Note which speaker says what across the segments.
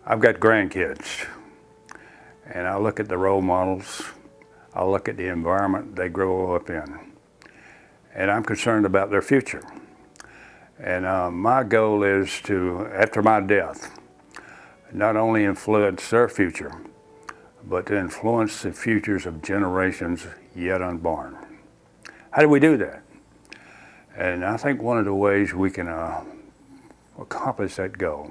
Speaker 1: I've got grandkids, and I look at the role models, I look at the environment they grow up in, and I'm concerned about their future. And my goal is to, after my death, not only influence their future, but to influence the futures of generations yet unborn. How do we do that? And I think one of the ways we can accomplish that goal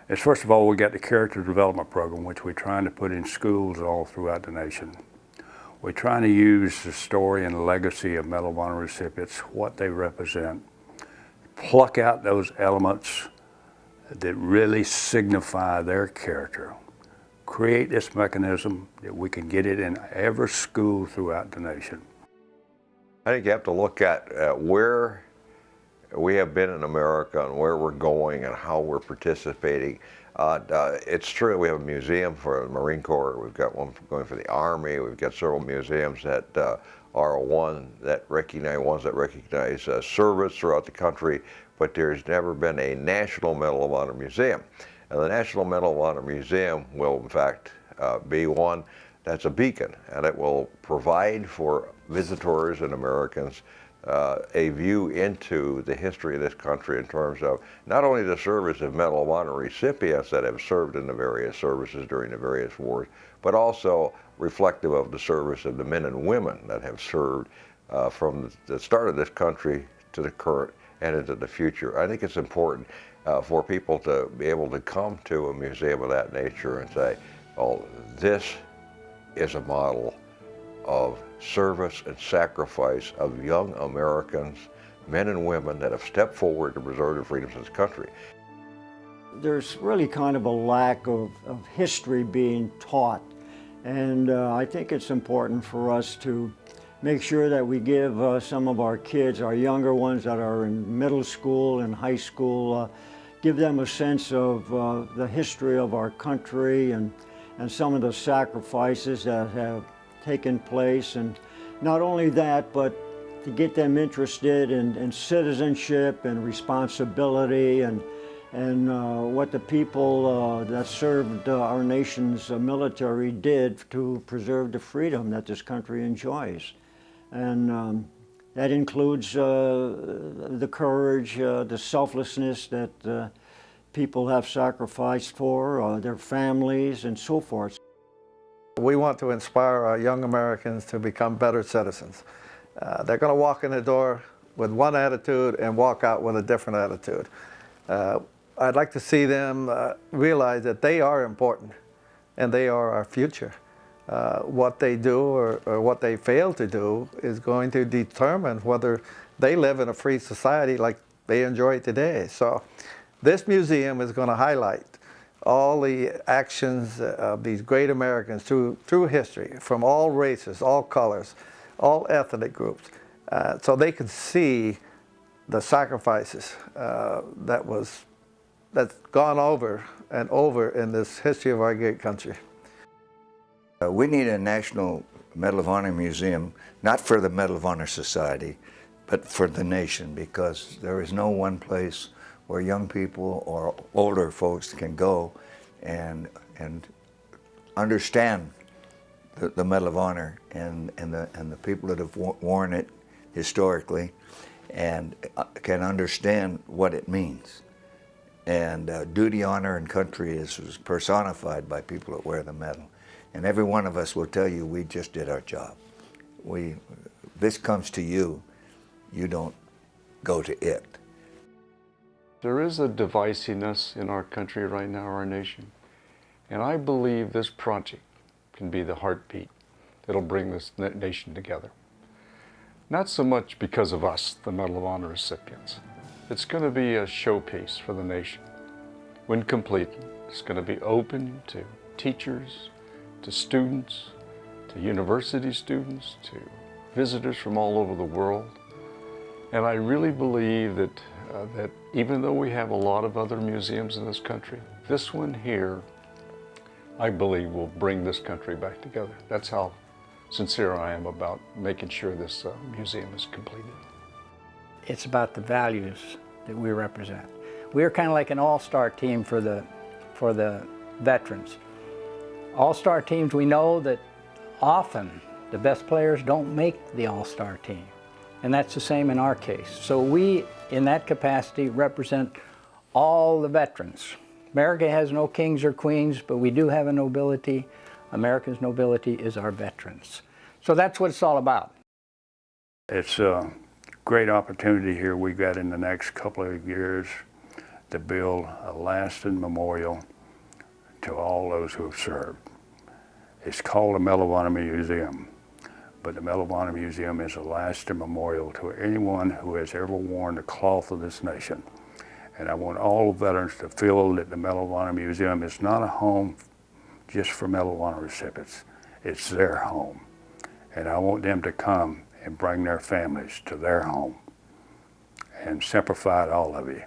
Speaker 1: is, first of all, we got the character development program, which we're trying to put in schools all throughout the nation. We're trying to use the story and legacy of Medal of Honor recipients, what they represent, pluck out those elements that really signify their character, create this mechanism that we can get it in every school throughout the nation.
Speaker 2: I think you have to look at where we have been in America and where we're going and how we're participating. It's true, we have a museum for the Marine Corps, we've got one going for the Army, we've got several museums that are ones that recognize service throughout the country, but there's never been a National Medal of Honor Museum. And the National Medal of Honor Museum will in fact be one that's a beacon, and it will provide for visitors and Americans a view into the history of this country in terms of not only the service of Medal of Honor recipients that have served in the various services during the various wars, but also reflective of the service of the men and women that have served from the start of this country to the current and into the future. I think it's important for people to be able to come to a museum of that nature and say, well, this is a model of service and sacrifice of young Americans, men and women that have stepped forward to preserve the freedoms of this country.
Speaker 3: There's really kind of a lack of history being taught, and I think it's important for us to make sure that we give some of our kids, our younger ones that are in middle school and high school, give them a sense of the history of our country and some of the sacrifices that have taken place. And not only that, but to get them interested in citizenship and responsibility and what the people that served our nation's military did to preserve the freedom that this country enjoys. And that includes the courage, the selflessness that people have sacrificed for their families and so forth.
Speaker 4: We want to inspire our young Americans to become better citizens. They're going to walk in the door with one attitude and walk out with a different attitude. I'd like to see them realize that they are important and they are our future. What they do or what they fail to do is going to determine whether they live in a free society like they enjoy today. So this museum is going to highlight all the actions of these great Americans through history, from all races, all colors, all ethnic groups, so they can see the sacrifices that's gone over and over in this history of our great country.
Speaker 5: We need a National Medal of Honor Museum, not for the Medal of Honor Society, but for the nation, because there is no one place where young people or older folks can go and understand the Medal of Honor and the people that have worn it historically, and can understand what it means. And duty, honor, and country is personified by people that wear the medal. And every one of us will tell you we just did our job. This comes to you, you don't go to it.
Speaker 6: There is a divisiveness in our country right now, our nation. And I believe this project can be the heartbeat that'll bring this nation together. Not so much because of us, the Medal of Honor recipients. It's going to be a showpiece for the nation. When complete, it's going to be open to teachers, to students, to university students, to visitors from all over the world. And I really believe that even though we have a lot of other museums in this country, this one here, I believe, will bring this country back together. That's how sincere I am about making sure this museum is completed.
Speaker 7: It's about the values that we represent. We're kind of like an all-star team for for the veterans. All-star teams, we know that often the best players don't make the all-star team. And that's the same in our case. So we, in that capacity, represent all the veterans. America has no kings or queens, but we do have a nobility. America's nobility is our veterans. So that's what it's all about.
Speaker 1: It's a great opportunity here we got in the next couple of years to build a lasting memorial to all those who have served. It's called the Medal of Honor Museum, but the Medal of Honor Museum is a lasting memorial to anyone who has ever worn the cloth of this nation. And I want all veterans to feel that the Medal of Honor Museum is not a home just for Medal of Honor recipients. It's their home. And I want them to come and bring their families to their home. And Semper Fi to all of you.